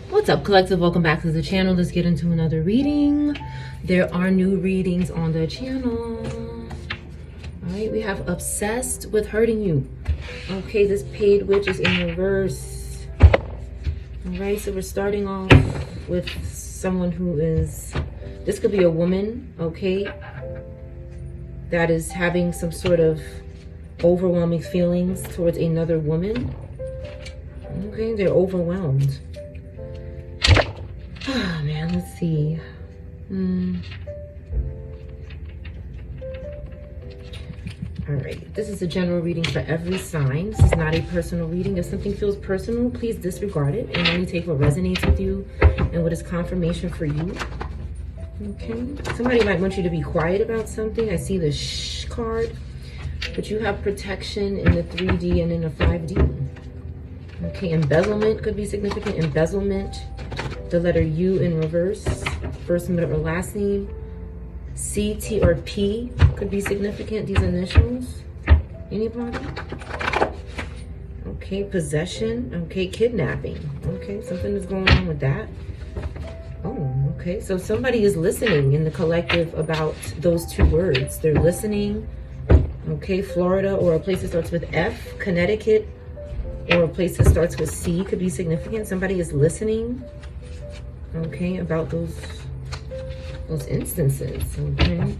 What's up, collective? Welcome back to the channel. Let's get into another reading. There are new readings on the channel. All right, we have obsessed with hurting you. Okay, this paid witch is in reverse. All right, so we're starting off with someone who is, this could be a woman, okay, that is having some sort of overwhelming feelings towards another woman. Okay, they're overwhelmed. Oh man, let's see. All right, this is a general reading for every sign. This is not a personal reading. If something feels personal, please disregard it and only take what resonates with you and what is confirmation for you. Okay, somebody might want you to be quiet about something. I see the shh card, but you have protection in the 3D and in the 5D. Okay, embezzlement could be significant. Embezzlement, the letter U in reverse, first, middle, or last name. C, T, or P could be significant, these initials. Anybody? Okay, possession. Okay, kidnapping. Okay, something is going on with that. Oh, okay, so somebody is listening in the collective about those two words. They're listening. Okay, Florida, or a place that starts with F. Connecticut, or a place that starts with C could be significant. Somebody is listening, okay, about those instances, okay.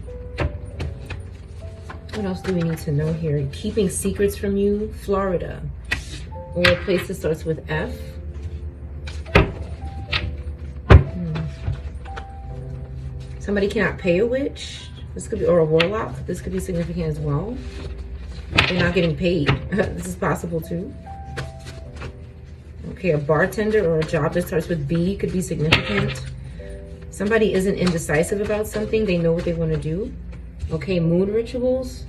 What else do we need to know here? Keeping secrets from you, Florida, or a place that starts with F. Somebody cannot pay a witch. This could be, or a warlock. This could be significant as well. They're not getting paid. This is possible too. Okay, a bartender or a job that starts with B could be significant. Somebody isn't indecisive about something. They know what they want to do. Okay, moon rituals.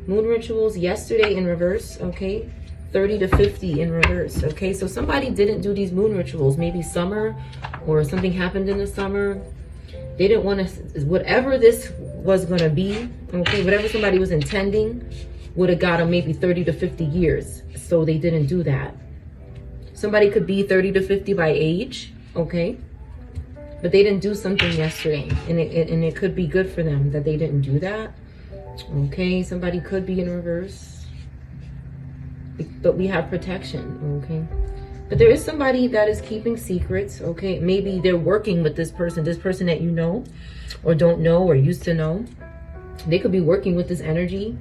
Moon rituals yesterday in reverse, okay? 30 to 50 in reverse, okay? So somebody didn't do these moon rituals. Maybe summer, or something happened in the summer. They didn't want to, whatever this was going to be, okay? Whatever somebody was intending would have got them maybe 30 to 50 years. So they didn't do that. Somebody could be 30 to 50 by age, okay? But they didn't do something yesterday, and it could be good for them that they didn't do that. Okay, somebody could be in reverse, but we have protection, okay? But there is somebody that is keeping secrets, okay? Maybe they're working with this person that you know, or don't know, or used to know. They could be working with this energy,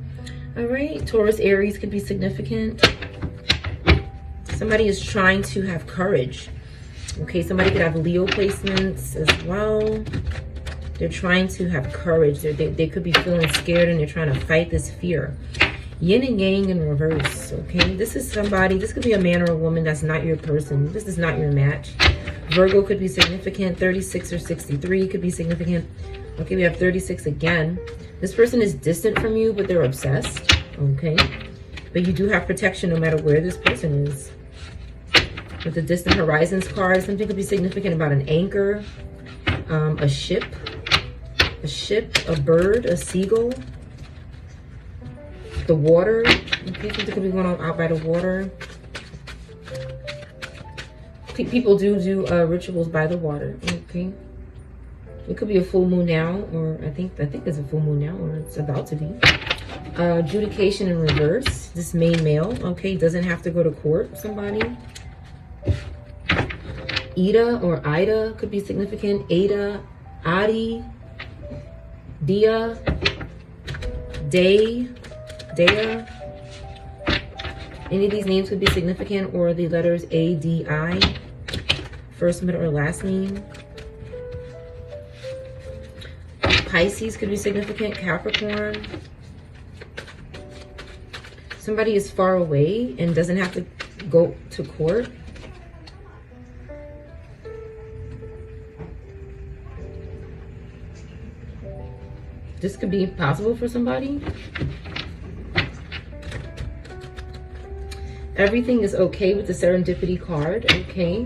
all right? Taurus, Aries could be significant. Somebody is trying to have courage. Okay, somebody could have Leo placements as well. They're trying to have courage. They could be feeling scared and they're trying to fight this fear. Yin and Yang in reverse, okay? This is somebody, this could be a man or a woman that's not your person. This is not your match. Virgo could be significant. 36 or 63 could be significant. Okay, we have 36 again. This person is distant from you, but they're obsessed, okay? But you do have protection no matter where this person is. With the distant horizons card, something could be significant about an anchor, a ship, a bird, a seagull, the water. Okay, something could be going on out by the water. People do rituals by the water. Okay, it could be a full moon now, or I think it's a full moon now, or it's about to be. Adjudication in reverse. This main male, okay, doesn't have to go to court. Somebody. Ida or Ida could be significant. Ada, Adi, Dia, Day, Dea. Any of these names could be significant, or the letters A, D, I. First, middle, or last name. Pisces could be significant. Capricorn. Somebody is far away and doesn't have to go to court. This could be possible for somebody. Everything is okay with the serendipity card, okay?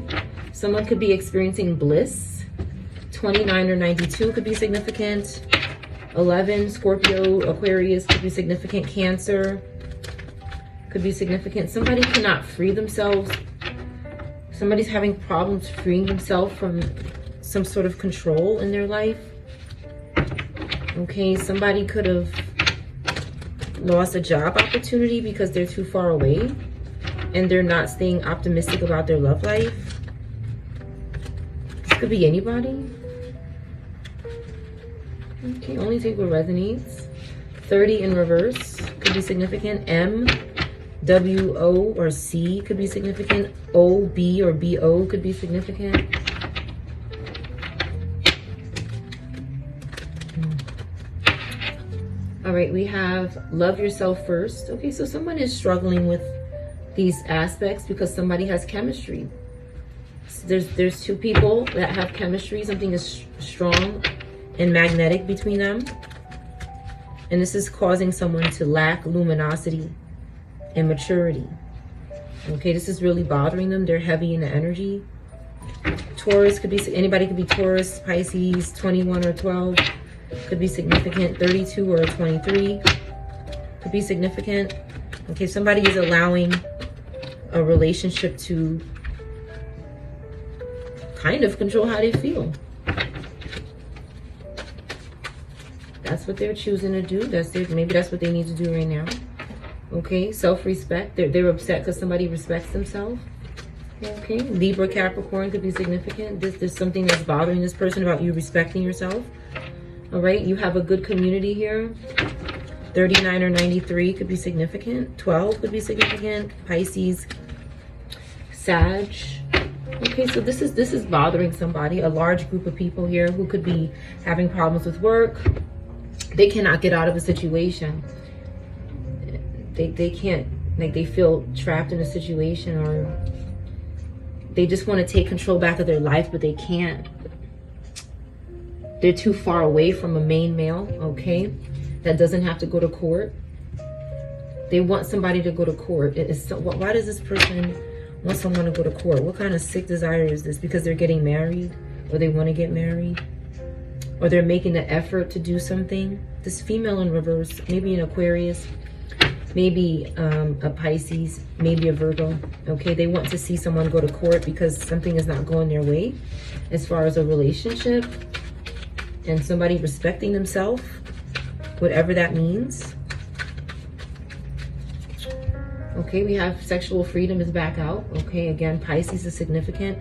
Someone could be experiencing bliss. 29 or 92 could be significant. 11, Scorpio, Aquarius could be significant. Cancer could be significant. Somebody cannot free themselves Somebody's having problems freeing themselves from some sort of control in their life. Okay, somebody could have lost a job opportunity because they're too far away and they're not staying optimistic about their love life. This could be anybody. Okay, only take what resonates. 30 in reverse could be significant. M, W, O, or C could be significant. O, B, or B, O could be significant. All right, we have love yourself first. Okay, so someone is struggling with these aspects because somebody has chemistry. There's two people that have chemistry. Something is strong and magnetic between them. And this is causing someone to lack luminosity and maturity. Okay, this is really bothering them. They're heavy in the energy. Taurus could be, anybody could be Taurus, Pisces, 21 or 12. Could be significant. 32 or 23 could be significant. Okay, somebody is allowing a relationship to kind of control how they feel. That's what they're choosing to do. Maybe that's what they need to do right now. Okay, self-respect. They're upset because somebody respects themselves. Okay, Libra, Capricorn could be significant. There's something that's bothering this person about you respecting yourself. All right, you have a good community here. 39 or 93 could be significant. 12 could be significant. Pisces, Sag. Okay, so this is bothering somebody. A large group of people here who could be having problems with work. They cannot get out of a situation. They can't, like, they feel trapped in a situation, or they just want to take control back of their life, but they can't. They're too far away from a main male, okay, that doesn't have to go to court. They want somebody to go to court. Why does this person want someone to go to court? What kind of sick desire is this? Because they're getting married, or they want to get married, or they're making the effort to do something. This female in reverse, maybe an Aquarius, maybe a Pisces, maybe a Virgo. Okay, they want to see someone go to court because something is not going their way as far as a relationship, and somebody respecting themselves, whatever that means. Okay, we have sexual freedom is back out. Okay, again, Pisces is significant.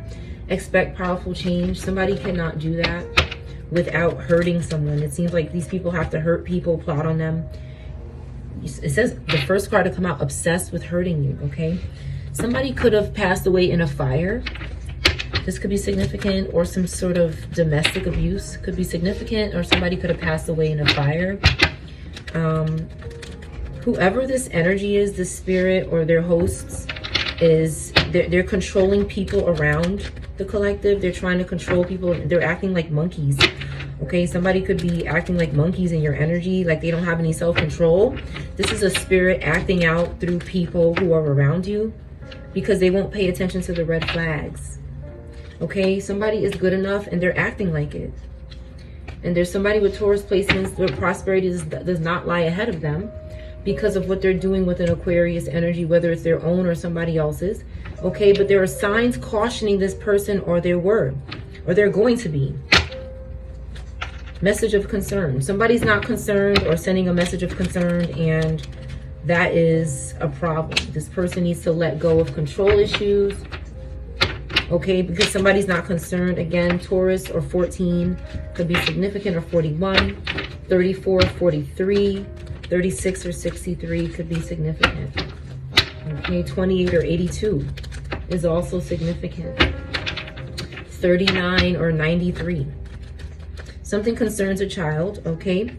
Expect powerful change. Somebody cannot do that without hurting someone. It seems like these people have to hurt people, plot on them. It says the first card to come out, obsessed with hurting you, okay? Somebody could have passed away in a fire. This could be significant, or some sort of domestic abuse could be significant, or somebody could have passed away in a fire. Whoever this energy is, the spirit or their hosts, they're controlling people around the collective. They're trying to control people. They're acting like monkeys. Okay, somebody could be acting like monkeys in your energy, like they don't have any self-control. This is a spirit acting out through people who are around you because they won't pay attention to the red flags. Okay, somebody is good enough and they're acting like it. And there's somebody with Taurus placements where prosperity does not lie ahead of them because of what they're doing with an Aquarius energy, whether it's their own or somebody else's. Okay, but there are signs cautioning this person, or they were, or they're going to be. Message of concern. Somebody's not concerned or sending a message of concern, and that is a problem. This person needs to let go of control issues. Okay, because somebody's not concerned. Again, Taurus or 14 could be significant, or 41, 34, 43, 36 or 63 could be significant. Okay, 28 or 82 is also significant. 39 or 93. Something concerns a child, okay?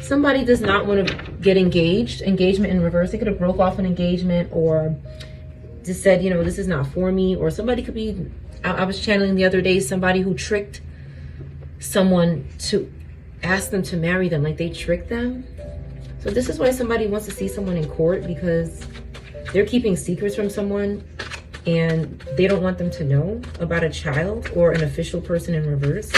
Somebody does not want to get engaged. Engagement in reverse. They could have broke off an engagement, or just said, you know, this is not for me. Or somebody could be, I was channeling the other day, somebody who tricked someone to ask them to marry them. Like, they tricked them. So this is why somebody wants to see someone in court, because they're keeping secrets from someone and they don't want them to know about a child or an official person in reverse.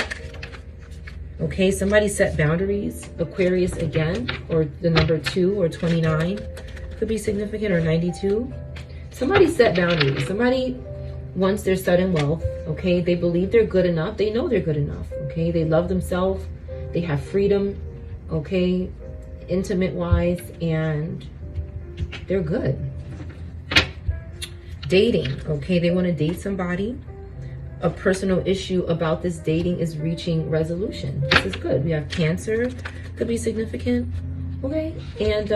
Okay, somebody set boundaries. Aquarius again, or the number 2 or 29 could be significant, or 92. Somebody set boundaries. Somebody wants their sudden wealth, okay? They believe they're good enough. They know they're good enough, okay? They love themselves. They have freedom, okay? Intimate-wise, and they're good. Dating, okay? They want to date somebody. A personal issue about this dating is reaching resolution. This is good. We have Cancer, could be significant, okay? And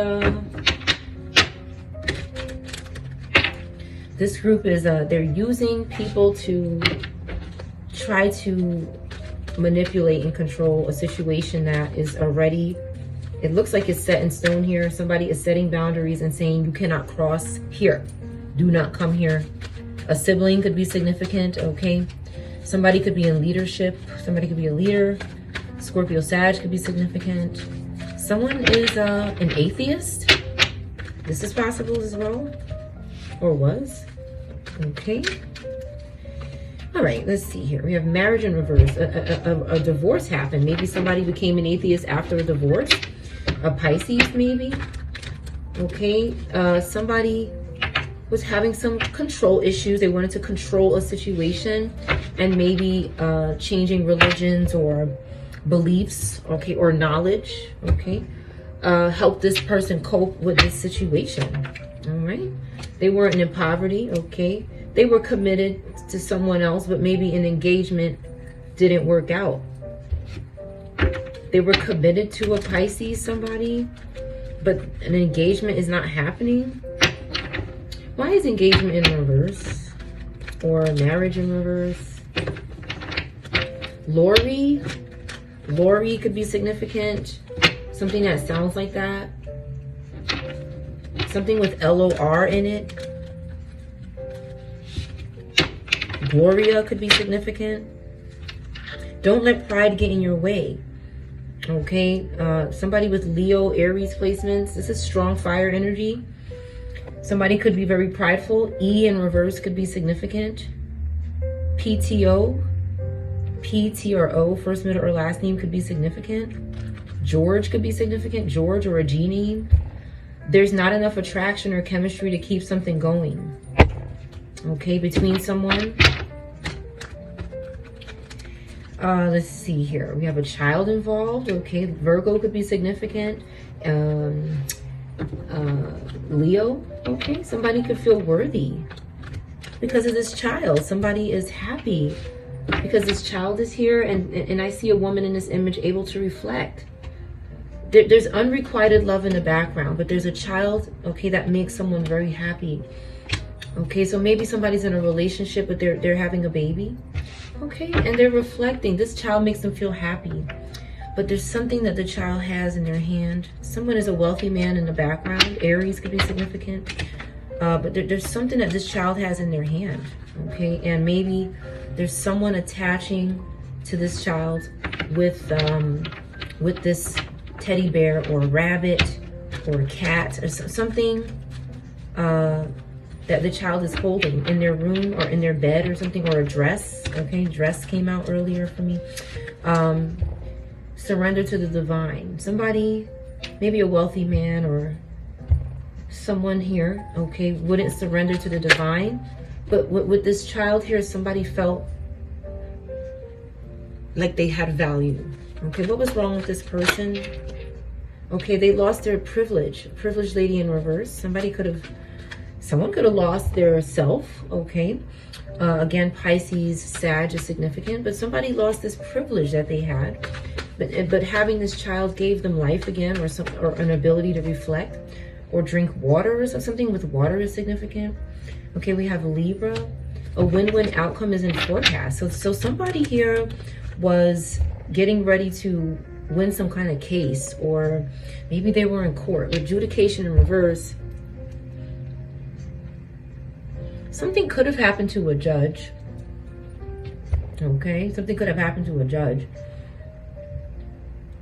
this group is, they're using people to try to manipulate and control a situation that is already, it looks like it's set in stone here. Somebody is setting boundaries and saying you cannot cross here. Do not come here. A sibling could be significant, okay? Somebody could be in leadership. Somebody could be a leader. Scorpio, Sag could be significant. Someone is an atheist. This is possible as well, or was. Okay. All right, let's see here. We have marriage in reverse. A divorce happened. Maybe somebody became an atheist after a divorce. A Pisces, maybe. Okay. Somebody was having some control issues. They wanted to control a situation, and maybe changing religions or beliefs, okay, or knowledge, okay, help this person cope with this situation. All right. They weren't in poverty, okay. They were committed to someone else, but maybe an engagement didn't work out. They were committed to a Pisces, somebody, but an engagement is not happening. Why is engagement in reverse? Or marriage in reverse? Lori could be significant. Something that sounds like that. Something with L-O-R in it. Gloria could be significant. Don't let pride get in your way. Okay. Somebody with Leo, Aries placements. This is strong fire energy. Somebody could be very prideful. E in reverse could be significant. PTO, P-T-R-O, first, middle, or last name could be significant. George could be significant. George or a G name. There's not enough attraction or chemistry to keep something going. Okay, between someone. Let's see here. We have a child involved. Okay, Virgo could be significant. Leo. Okay, somebody could feel worthy because of this child. Somebody is happy because this child is here, and I see a woman in this image able to reflect. There's unrequited love in the background, but there's a child, okay, that makes someone very happy. Okay, so maybe somebody's in a relationship, but they're having a baby. Okay, and they're reflecting. This child makes them feel happy. But there's something that the child has in their hand. Someone is a wealthy man in the background. Aries could be significant. But there's something that this child has in their hand. Okay, and maybe there's someone attaching to this child with this teddy bear or rabbit or cat or something that the child is holding in their room or in their bed or something, or a dress. Okay, dress came out earlier for me. Surrender to the divine. Somebody, maybe a wealthy man or someone here, okay, wouldn't surrender to the divine. But with this child here, somebody felt like they had value. Okay, what was wrong with this person? Okay, they lost their privilege. Privileged lady in reverse. Someone could have lost their self, okay? Again, Pisces, Sag is significant, but somebody lost this privilege that they had. But having this child gave them life again, or an ability to reflect, or drink water, or something with water is significant. Okay, we have Libra. A win-win outcome is in forecast. So somebody here was getting ready to win some kind of case, or maybe they were in court. Adjudication in reverse. Something could have happened to a judge. Okay, something could have happened to a judge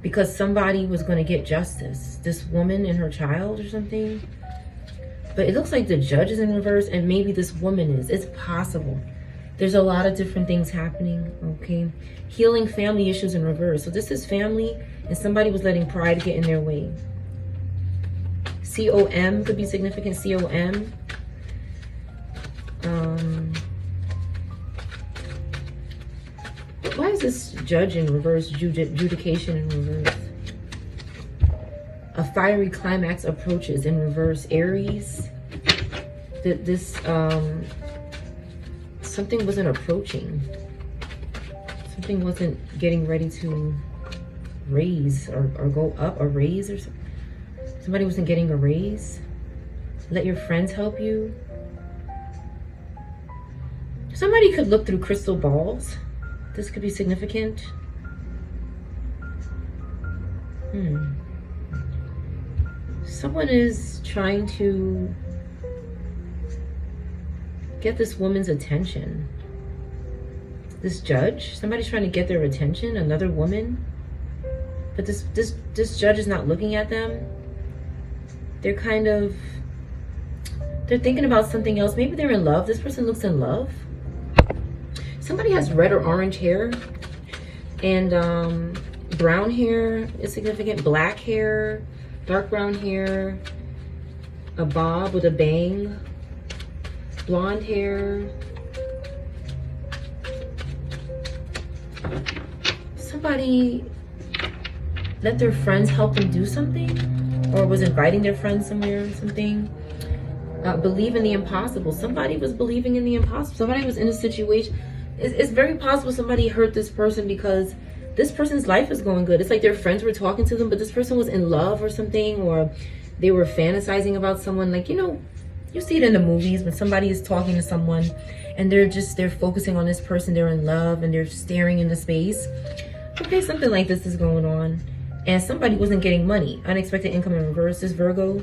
because somebody was going to get justice. This woman and her child or something. But it looks like the judge is in reverse, and maybe this woman is. It's possible. There's a lot of different things happening, okay? Healing family issues in reverse. So this is family, and somebody was letting pride get in their way. C-O-M could be significant. C-O-M. is this judge in reverse? Judication in reverse. A fiery climax approaches in reverse. Aries. Something wasn't approaching. Something wasn't getting ready to raise or go up, a raise or something. Somebody wasn't getting a raise. Let your friends help you. Somebody could look through crystal balls. This could be significant. Someone is trying to get this woman's attention. This judge, somebody's trying to get their attention, another woman. But this judge is not looking at them. They're thinking about something else. Maybe they're in love. This person looks in love. Somebody has red or orange hair. And brown hair is significant. Black hair, dark brown hair, a bob with a bang, blonde hair. Somebody let their friends help them do something, or was inviting their friends somewhere or something. Believe in the impossible. Somebody was believing in the impossible. Somebody was in a situation. It's very possible somebody hurt this person because this person's life is going good. It's like their friends were talking to them, but this person was in love or something, or they were fantasizing about someone. Like, you know, you see it in the movies when somebody is talking to someone and they're focusing on this person. They're in love and they're staring into space. Okay, something like this is going on. And somebody wasn't getting money. Unexpected income in reverse. This Virgo.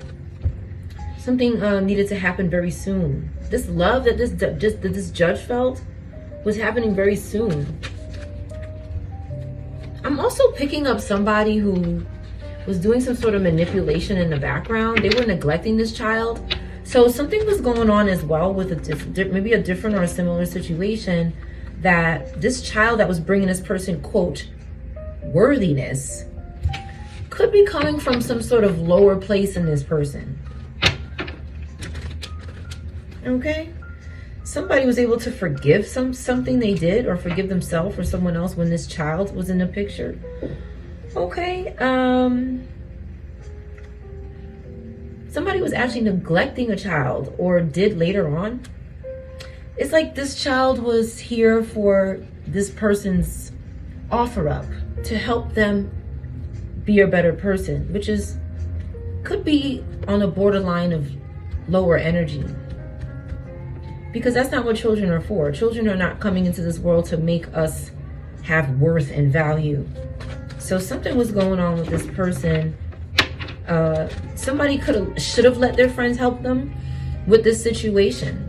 Something needed to happen very soon. This love that this judge felt was happening very soon. I'm also picking up somebody who was doing some sort of manipulation in the background. They were neglecting this child. So something was going on as well with maybe a different or a similar situation, that this child that was bringing this person, quote, worthiness, could be coming from some sort of lower place in this person. Okay? Somebody was able to forgive something they did, or forgive themselves or someone else when this child was in the picture. Okay. Somebody was actually neglecting a child, or did later on. It's like this child was here for this person's offer up to help them be a better person, which could be on the borderline of lower energy. Because that's not what children are for. Children are not coming into this world to make us have worth and value. So something was going on with this person. Somebody should have let their friends help them with this situation.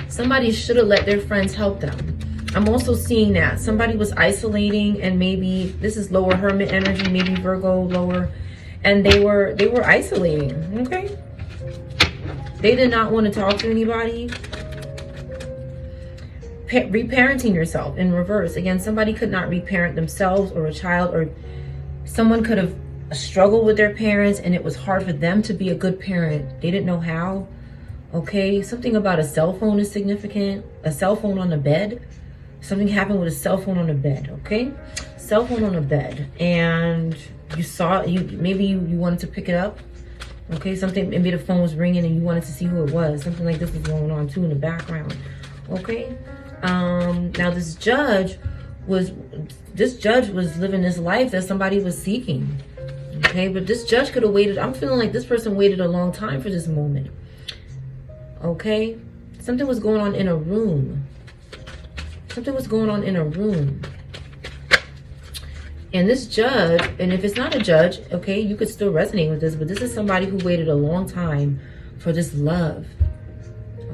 Somebody should have let their friends help them. I'm also seeing that somebody was isolating, and maybe this is lower hermit energy, maybe Virgo lower, and they were isolating. Okay, they did not want to talk to anybody. Reparenting yourself in reverse. Again, somebody could not reparent themselves, or a child, or someone could have struggled with their parents and it was hard for them to be a good parent. They didn't know how. Okay, something about a cell phone is significant. A cell phone on the bed. Something happened with a cell phone on the bed. Okay, cell phone on the bed, and you saw maybe you wanted to pick it up. Okay, something, maybe the phone was ringing and you wanted to see who it was. Something like this was going on too in the background. Okay. Now this judge was living this life that somebody was seeking. Okay, but this judge could have waited. I'm feeling like this person waited a long time for this moment. Okay, something was going on in a room. Something was going on in a room. And this judge, and if it's not a judge, okay, you could still resonate with this, but this is somebody who waited a long time for this love.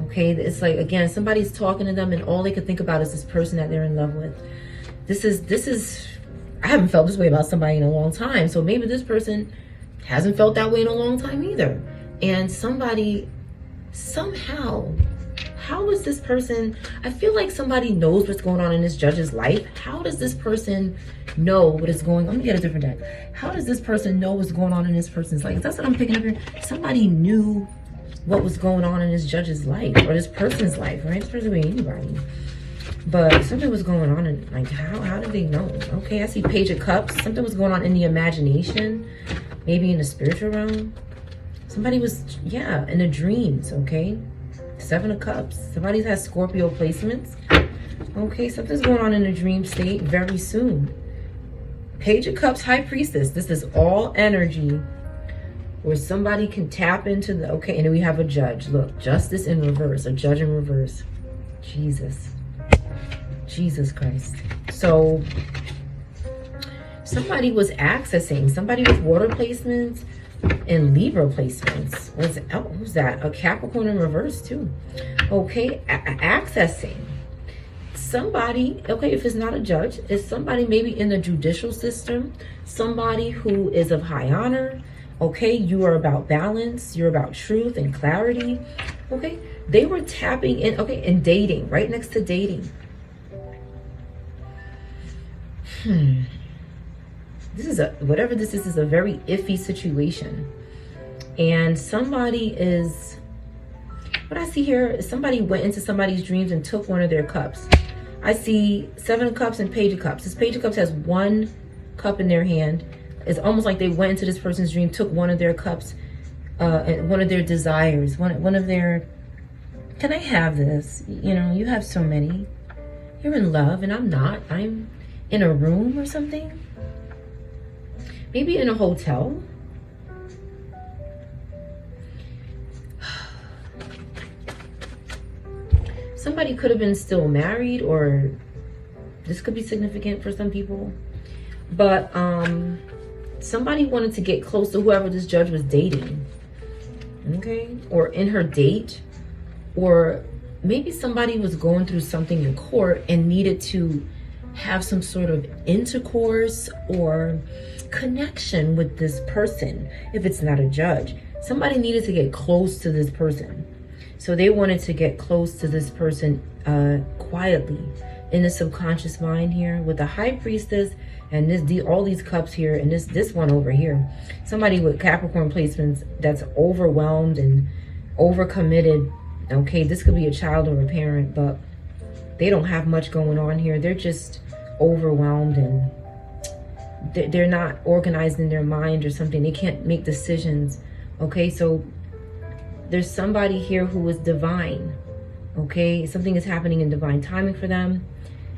Okay, it's like, again, somebody's talking to them and all they could think about is this person that they're in love with. This is, I haven't felt this way about somebody in a long time. So maybe this person hasn't felt that way in a long time either. And somebody, somehow, how is this person, I feel like somebody knows what's going on in this judge's life. How does this person know what is going on? Let me get a different deck. How does this person know what's going on in this person's life? That's what I'm picking up here. Somebody knew what was going on in this judge's life, or this person's life, right? This person could be anybody. But something was going on, and like, how did they know? Okay, I see Page of Cups. Something was going on in the imagination, maybe in the spiritual realm. Somebody was, yeah, in the dreams, okay? Seven of Cups. Somebody has Scorpio placements. Okay, something's going on in the dream state very soon. Page of Cups, High Priestess. This is all energy where somebody can tap into the, okay, and then we have a judge. Look, justice in reverse, a judge in reverse. Jesus Christ. So somebody was accessing, somebody with water placements and Libra placements. Who's that? A Capricorn in reverse too. Okay, accessing somebody. Okay, if it's not a judge, it's somebody maybe in the judicial system, somebody who is of high honor. Okay, you are about balance, you're about truth and clarity. Okay, they were tapping in, okay, and dating, right next to dating. This is whatever this is a very iffy situation. And somebody is, what I see here is somebody went into somebody's dreams and took one of their cups. I see Seven of Cups and Page of Cups. This Page of Cups has one cup in their hand. It's almost like they went into this person's dream, took one of their cups, and one of their desires, one of their, can I have this? You know, you have so many. You're in love and I'm not. I'm in a room or something. Maybe in a hotel. Somebody could have been still married, or this could be significant for some people. But somebody wanted to get close to whoever this judge was dating. Okay? Or in her date. Or maybe somebody was going through something in court and needed to have some sort of intercourse or connection with this person. If it's not a judge, somebody needed to get close to this person. So they wanted to get close to this person quietly in the subconscious mind here with the High Priestess and all these cups here, and this one over here. Somebody with Capricorn placements that's overwhelmed and overcommitted. Okay, this could be a child or a parent, but they don't have much going on here. They're just overwhelmed and they're not organized in their mind or something. They can't make decisions. Okay, so there's somebody here who is divine. Okay, something is happening in divine timing for them.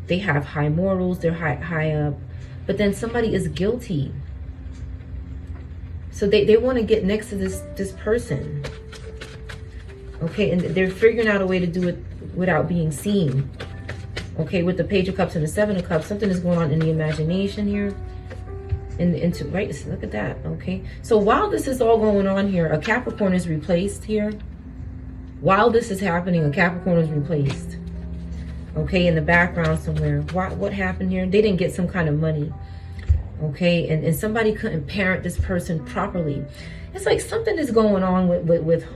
They have high morals. They're high up. But then somebody is guilty. So they want to get next to this person. Okay, and they're figuring out a way to do it without being seen. Okay, with the Page of Cups and the Seven of Cups, something is going on in the imagination here. Right, look at that. Okay, so while this is all going on here, a Capricorn is replaced here. While this is happening, a Capricorn is replaced. Okay, in the background somewhere. What happened here? They didn't get some kind of money. Okay, and somebody couldn't parent this person properly. It's like something is going on with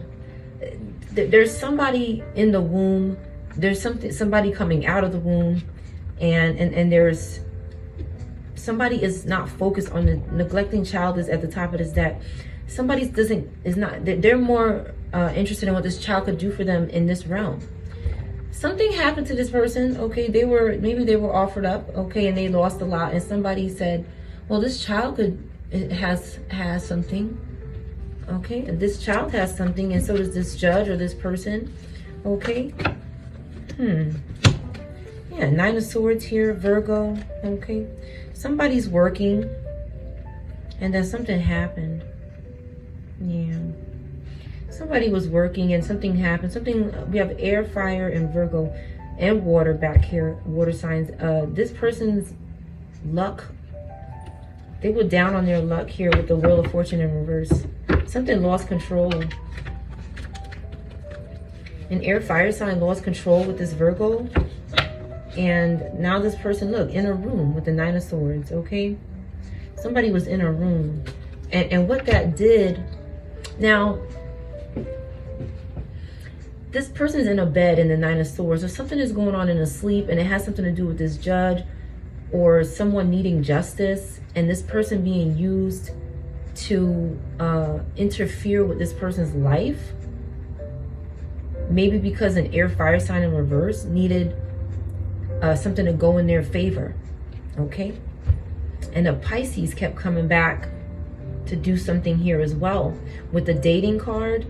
there's somebody in the womb. There's somebody coming out of the womb, and there's somebody is not focused on the neglecting child is at the top of this deck. Somebody they're more interested in what this child could do for them in this realm. Something happened to this person. Okay, maybe they were offered up. Okay, and they lost a lot, and somebody said, well, this child has something. Okay, this child has something, and so does this judge or this person. Okay. Yeah, Nine of Swords here, Virgo. Okay, somebody's working, and then something happened. Yeah, somebody was working, and something happened. We have air, fire, and Virgo, and water back here. Water signs. This person's luck. They were down on their luck here with the Wheel of Fortune in reverse. Something lost control. An air fire sign lost control with this Virgo. And now this person, look, in a room with the Nine of Swords, okay? Somebody was in a room. And what that did, now, this person's in a bed in the Nine of Swords, or something is going on in a sleep, and it has something to do with this judge or someone needing justice, and this person being used to interfere with this person's life. Maybe because an air fire sign in reverse needed something to go in their favor, okay? And the Pisces kept coming back to do something here as well. With the dating card,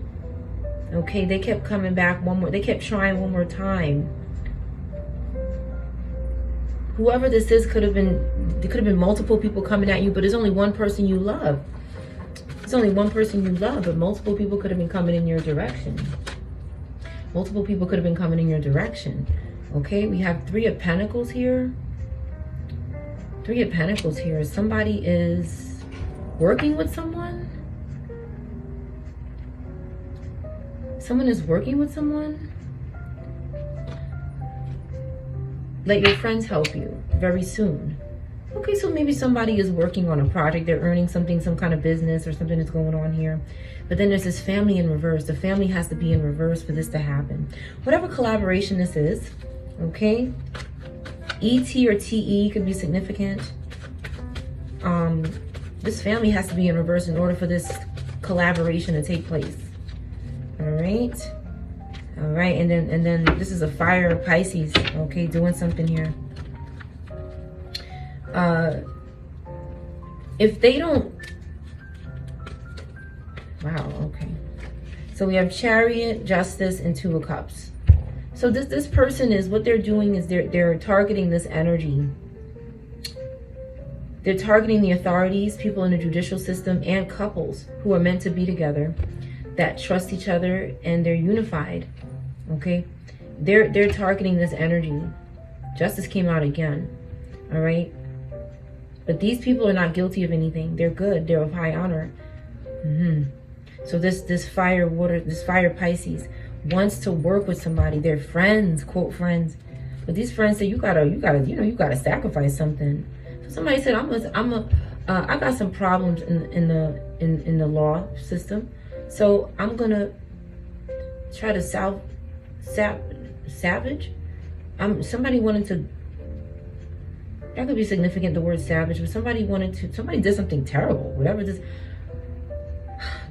okay, they kept coming back they kept trying one more time. Whoever this is there could have been multiple people coming at you, but there's only one person you love. It's only one person you love, but multiple people could have been coming in your direction. Multiple people could have been coming in your direction. Okay, we have Three of Pentacles here. Three of Pentacles here. Somebody is working with someone. Someone is working with someone. Let your friends help you very soon. Okay, so maybe somebody is working on a project. They're earning something, some kind of business or something that's going on here. But then there's this family in reverse. The family has to be in reverse for this to happen. Whatever collaboration this is, okay? ET or TE could be significant. This family has to be in reverse in order for this collaboration to take place. All right. All right, and then this is a fire Pisces, okay, doing something here. If they don't, wow, okay. So we have Chariot, Justice, and Two of Cups. So this person is, what they're doing is they're targeting this energy. They're targeting the authorities, people in the judicial system, and couples who are meant to be together, that trust each other and they're unified. Okay, they're targeting this energy. Justice came out again. All right, but these people are not guilty of anything. They're good. They're of high honor. So this fire Pisces wants to work with somebody. They're friends, quote friends, but these friends say you gotta sacrifice something. So somebody said I got some problems in the law system, so I'm gonna try to savage. Somebody wanted to, that could be significant, the word savage, but somebody did something terrible, whatever this.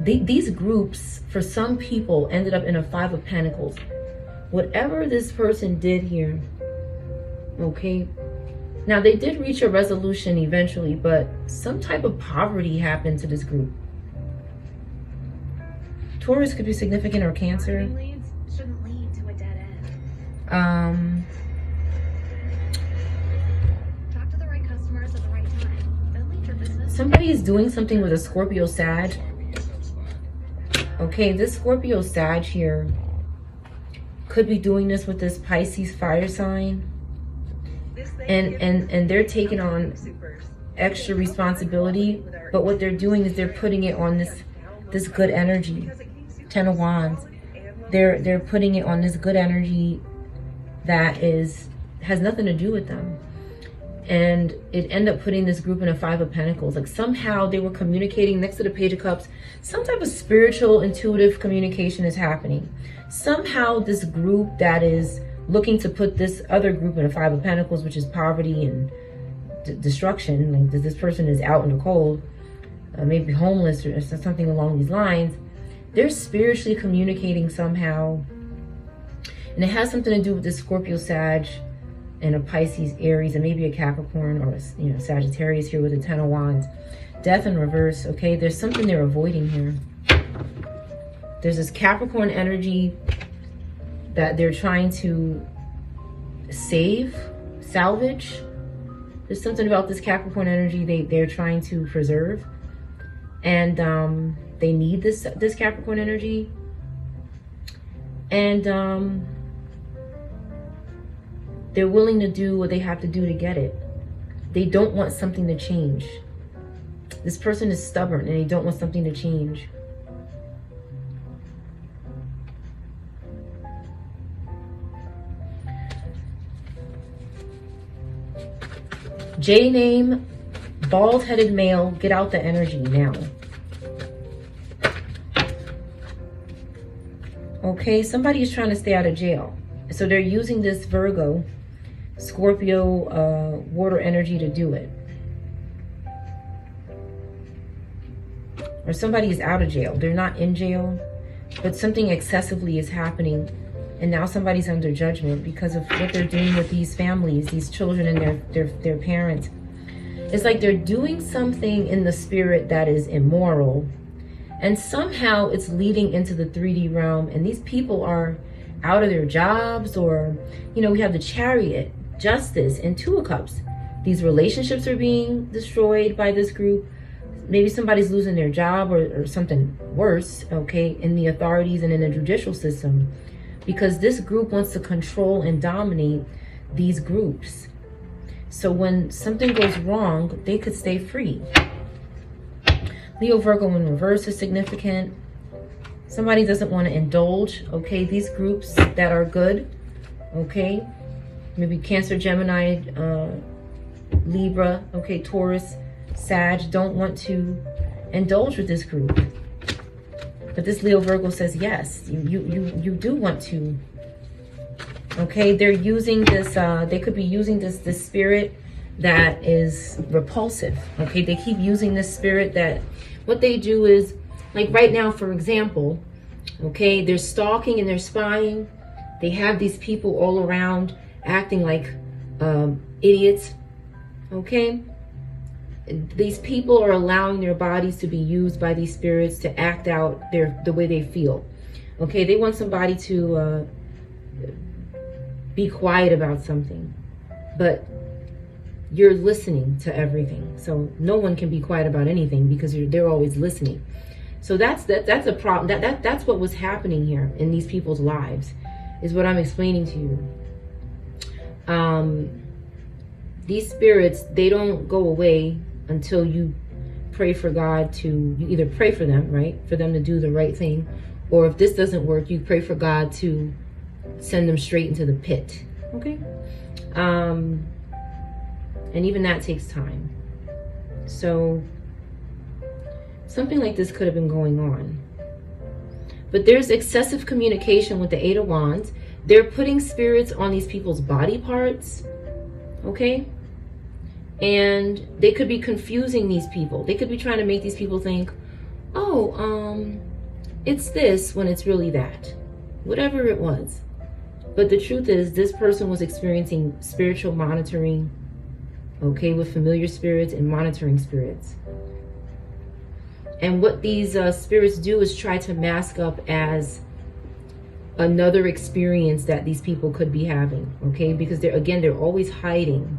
These groups, for some people, ended up in a Five of Pentacles. Whatever this person did here, okay, now they did reach a resolution eventually, but some type of poverty happened to this group. Taurus could be significant, or Cancer. Shouldn't lead to a dead end. Talk to the right customers at the right time. They'll lead your business. Somebody is doing something with a Scorpio Sag. Okay, this Scorpio Sag here could be doing this with this Pisces fire sign. And they're taking on extra responsibility, but what they're doing is they're putting it on this good energy. Ten of Wands. They're putting it on this good energy that has nothing to do with them. And it ended up putting this group in a Five of Pentacles. Like somehow they were communicating next to the Page of Cups. Some type of spiritual, intuitive communication is happening. Somehow this group that is looking to put this other group in a Five of Pentacles, which is poverty and destruction. Like this person is out in the cold, maybe homeless or something along these lines. They're spiritually communicating somehow. And it has something to do with the Scorpio Sag and a Pisces Aries and maybe a Capricorn or Sagittarius here with a Ten of Wands. Death in reverse, okay? There's something they're avoiding here. There's this Capricorn energy that they're trying to salvage. There's something about this Capricorn energy they're trying to preserve. And they need this Capricorn energy. And they're willing to do what they have to do to get it. They don't want something to change. This person is stubborn and they don't want something to change. J name, bald-headed male, get out the energy now. Okay, somebody is trying to stay out of jail. So they're using this Virgo, Scorpio, water energy to do it. Or somebody is out of jail. They're not in jail, but something excessively is happening And now somebody's under judgment because of what they're doing with these families, these children and their parents. It's like they're doing something in the spirit that is immoral. And somehow it's leading into the 3D realm. And these people are out of their jobs, or, you know, we have the Chariot, Justice, and Two of Cups. These relationships are being destroyed by this group. Maybe somebody's losing their job, or something worse, okay, in the authorities and in the judicial system. Because this group wants to control and dominate these groups. So when something goes wrong, they could stay free. Leo Virgo in reverse is significant. Somebody doesn't want to indulge, okay? These groups that are good, okay? Maybe Cancer, Gemini, Libra, okay, Taurus, Sag, don't want to indulge with this group. But this Leo Virgo says, yes, you do want to. Okay, they're using this, they could be using this spirit that is repulsive. Okay, they keep using this spirit that, what they do is, like right now, for example, okay, they're stalking and they're spying. They have these people all around acting like idiots. Okay, these people are allowing their bodies to be used by these spirits to act out the way they feel. Okay, they want somebody to be quiet about something, but you're listening to everything. So no one can be quiet about anything because they're always listening. So that's a problem. That's what was happening here in these people's lives, is what I'm explaining to you. These spirits, they don't go away until you pray for God to, you either pray for them, right, for them to do the right thing, or if this doesn't work, you pray for God to send them straight into the pit. Okay, and even that takes time. So something like this could have been going on. But there's excessive communication with the Eight of Wands. They're putting spirits on these people's body parts. Okay, and they could be confusing these people. They could be trying to make these people think, oh, it's this, when it's really that, whatever it was. But the truth is, this person was experiencing spiritual monitoring, okay, with familiar spirits and monitoring spirits. And what these spirits do is try to mask up as another experience that these people could be having, okay? Because they're always hiding.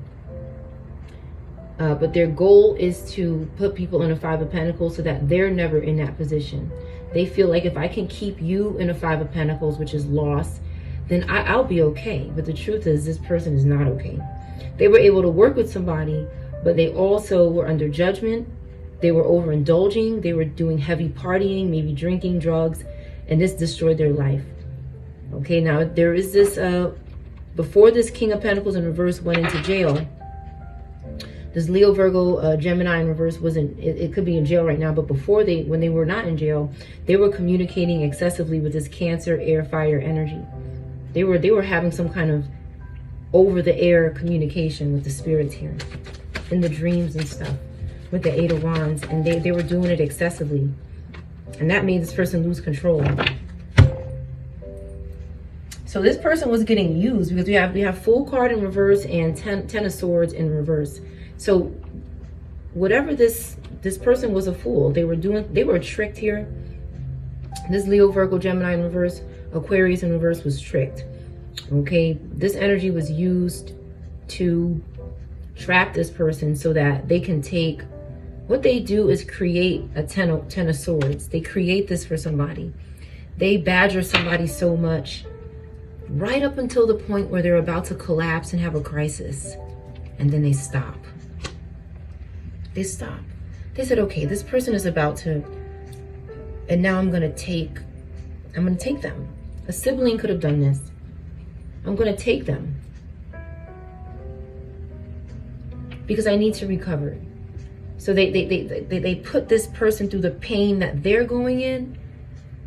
But their goal is to put people in a Five of Pentacles so that they're never in that position. They feel like, if I can keep you in a Five of Pentacles, which is loss, then I'll be okay. But the truth is, this person is not okay. They were able to work with somebody, but they also were under judgment. They were overindulging. They were doing heavy partying, maybe drinking, drugs, and this destroyed their life. Okay, now there is this, before this King of Pentacles in reverse went into jail, this Leo, Virgo, Gemini in reverse wasn't, it could be in jail right now, but before when they were not in jail, they were communicating excessively with this Cancer, air, fire energy. They were having some kind of over-the-air communication with the spirits here, in the dreams and stuff, with the Eight of Wands, and they were doing it excessively. And that made this person lose control. So this person was getting used, because we have Fool card in reverse and Ten of Swords in reverse. So whatever this person was a fool. They were tricked here. This Leo, Virgo, Gemini in reverse, Aquarius in reverse was tricked. Okay, this energy was used to trap this person so that they can take, what they do is create a ten of Swords. They create this for somebody. They badger somebody so much, right up until the point where they're about to collapse and have a crisis. And then they stop. They stop. They said, okay, this person is about to, and now I'm gonna take them. A sibling could have done this. I'm gonna take them because I need to recover. So they put this person through the pain that they're going in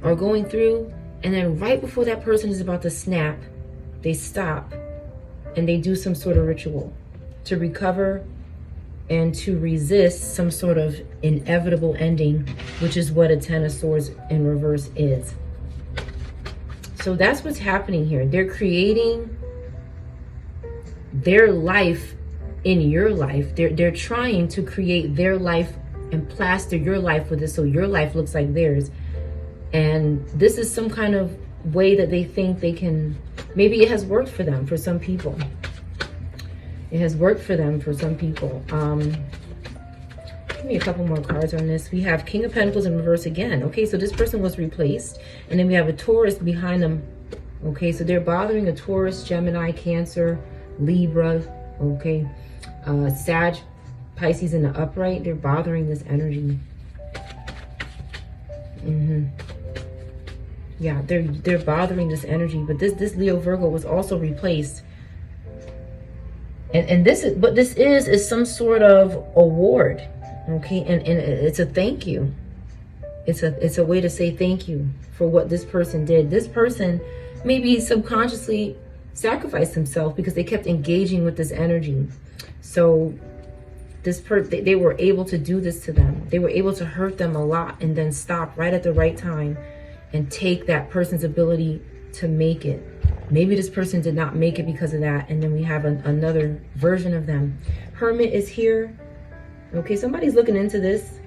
or going through, and then right before that person is about to snap, they stop and they do some sort of ritual to recover and to resist some sort of inevitable ending, which is what a Ten of Swords in reverse is. So that's what's happening here. They're creating their life in your life. They're trying to create their life and plaster your life with it so your life looks like theirs. And this is some kind of way that they think they can, maybe it has worked for them for some people. It has worked for them for some people. Give me a couple more cards on this. We have King of Pentacles in reverse again. Okay, so this person was replaced. And then we have a Taurus behind them. Okay, so they're bothering a Taurus, Gemini, Cancer, Libra, okay, Sag, Pisces in the upright. They're bothering this energy. Yeah, they're bothering this energy. But this Leo Virgo was also replaced. And this is what this is some sort of award. Okay, and it's a thank you. It's a way to say thank you for what this person did. This person maybe subconsciously sacrificed himself because they kept engaging with this energy. So they were able to do this to them. They were able to hurt them a lot and then stop right at the right time and take that person's ability to make it. Maybe this person did not make it because of that. And then we have another version of them. Hermit is here. Okay, somebody's looking into this.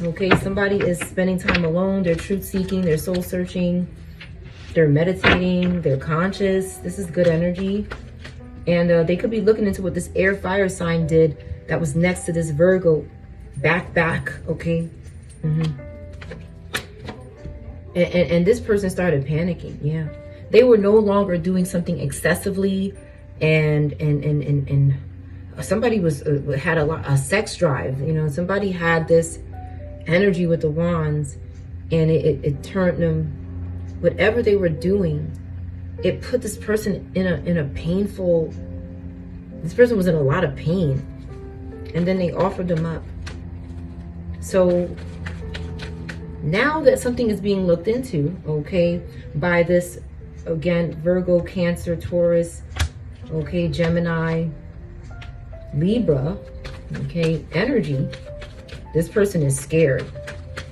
Okay, somebody is spending time alone. They're truth seeking. They're soul searching. They're meditating. They're conscious. This is good energy. And they could be looking into what this air fire sign did that was next to this Virgo. Back. Okay. And this person started panicking. Yeah. They were no longer doing something excessively and somebody had a sex drive, you know. Somebody had this energy with the wands, and it turned them, whatever they were doing, it put this person in a painful, this person was in a lot of pain, and then they offered them up. So now that something is being looked into, okay, by this, again, Virgo, Cancer, Taurus, okay, Gemini, Libra, okay, energy, this person is scared.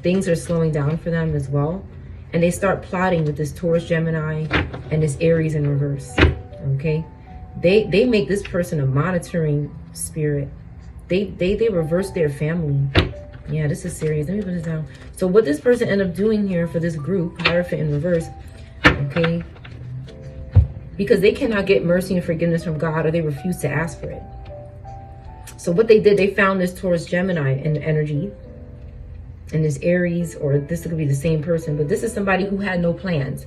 Things are slowing down for them as well. And they start plotting with this Taurus, Gemini, and this Aries in reverse, okay? They make this person a monitoring spirit. They reverse their family. Yeah, this is serious. Let me put this down. So what this person ended up doing here for this group, Hierophant in reverse, okay, because they cannot get mercy and forgiveness from God, or they refuse to ask for it. So what they did, they found this Taurus, Gemini in energy, and this Aries, or this could be the same person, but this is somebody who had no plans.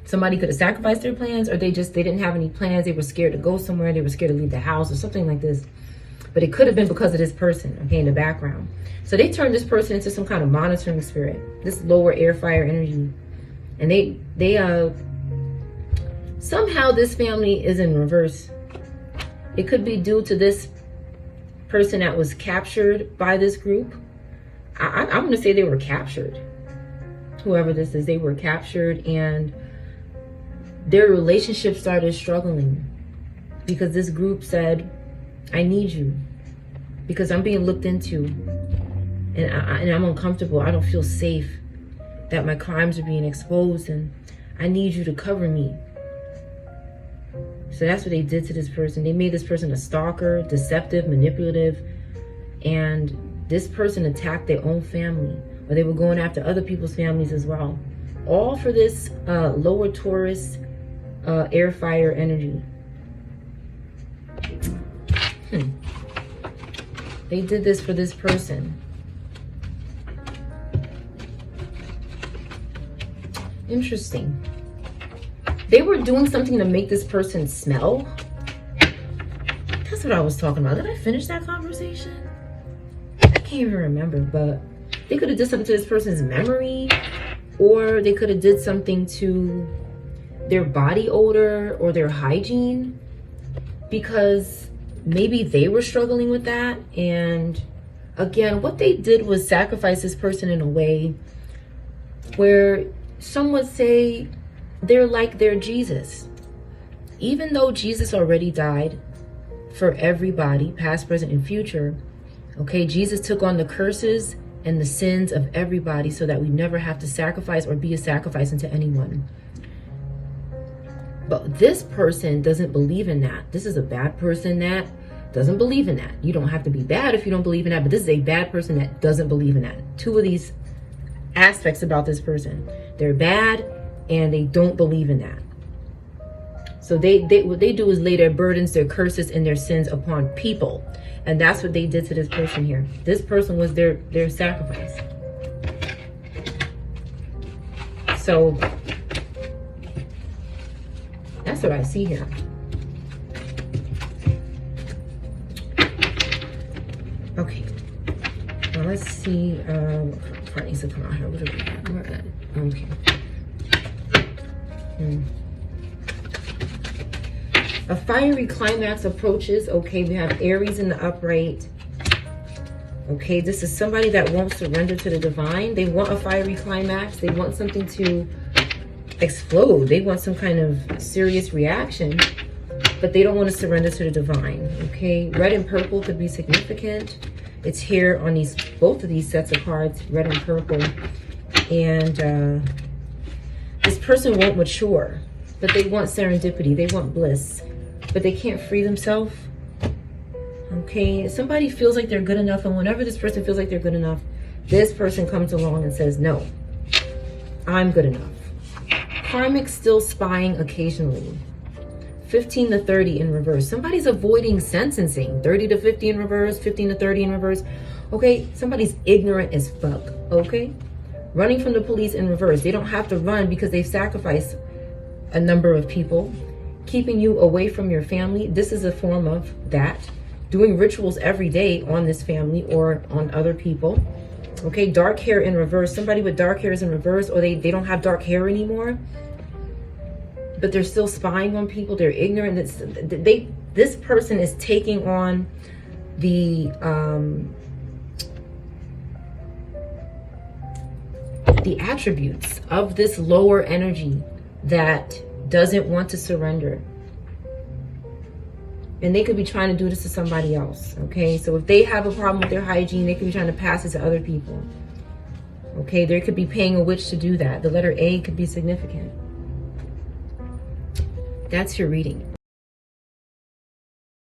Somebody could have sacrificed their plans, or they didn't have any plans. They were scared to go somewhere. They were scared to leave the house or something like this. But it could have been because of this person, okay, in the background. So they turned this person into some kind of monitoring spirit, this lower air fire energy. And they somehow this family is in reverse. It could be due to this person that was captured by this group. I'm going to say they were captured. Whoever this is, they were captured, and their relationship started struggling because this group said, I need you because I'm being looked into, and I'm uncomfortable. I don't feel safe that my crimes are being exposed, and I need you to cover me. So that's what they did to this person. They made this person a stalker, deceptive, manipulative, and this person attacked their own family, or they were going after other people's families as well. All for this lower Taurus air fire energy. They did this for this person. Interesting. They were doing something to make this person smell. That's what I was talking about. Did I finish that conversation? I can't even remember, but they could have did something to this person's memory, or they could have did something to their body odor or their hygiene, because maybe they were struggling with that. And again, what they did was sacrifice this person in a way where some would say they're like their Jesus. Even though Jesus already died for everybody, past, present, and future, okay, Jesus took on the curses and the sins of everybody so that we never have to sacrifice or be a sacrifice unto anyone. But this person doesn't believe in that. This is a bad person that doesn't believe in that. You don't have to be bad if you don't believe in that, but this is a bad person that doesn't believe in that. Two of these aspects about this person. They're bad and they don't believe in that. So they what they do is lay their burdens, their curses, and their sins upon people. And that's what they did to this person here. This person was their sacrifice. So that's what I see here. Okay. Now let's see. What part needs to come out here? What are we at? We're at. Okay. A fiery climax approaches. Okay, we have Aries in the upright. Okay, this is somebody that won't surrender to the divine. They want a fiery climax. They want something to explode. They want some kind of serious reaction, but they don't want to surrender to the divine. Okay, red and purple could be significant. It's here on these, both of these sets of cards, red and purple. And this person won't mature, but they want serendipity. They want bliss, but they can't free themselves. Okay, somebody feels like they're good enough, and whenever this person feels like they're good enough, this person comes along and says, no, I'm good enough. Karmic still spying occasionally. 15 to 30 in reverse. Somebody's avoiding sentencing. 30 to 50 in reverse, 15 to 30 in reverse. Okay, somebody's ignorant as fuck. Okay, running from the police in reverse. They don't have to run because they've sacrificed a number of people. Keeping you away from your family. This is a form of that. Doing rituals every day on this family or on other people. Okay, dark hair in reverse. Somebody with dark hair is in reverse, or they don't have dark hair anymore, but they're still spying on people. They're ignorant. This person is taking on the attributes of this lower energy that doesn't want to surrender. And they could be trying to do this to somebody else. Okay, so if they have a problem with their hygiene, they could be trying to pass it to other people. Okay, they could be paying a witch to do that. The letter A could be significant. That's your reading.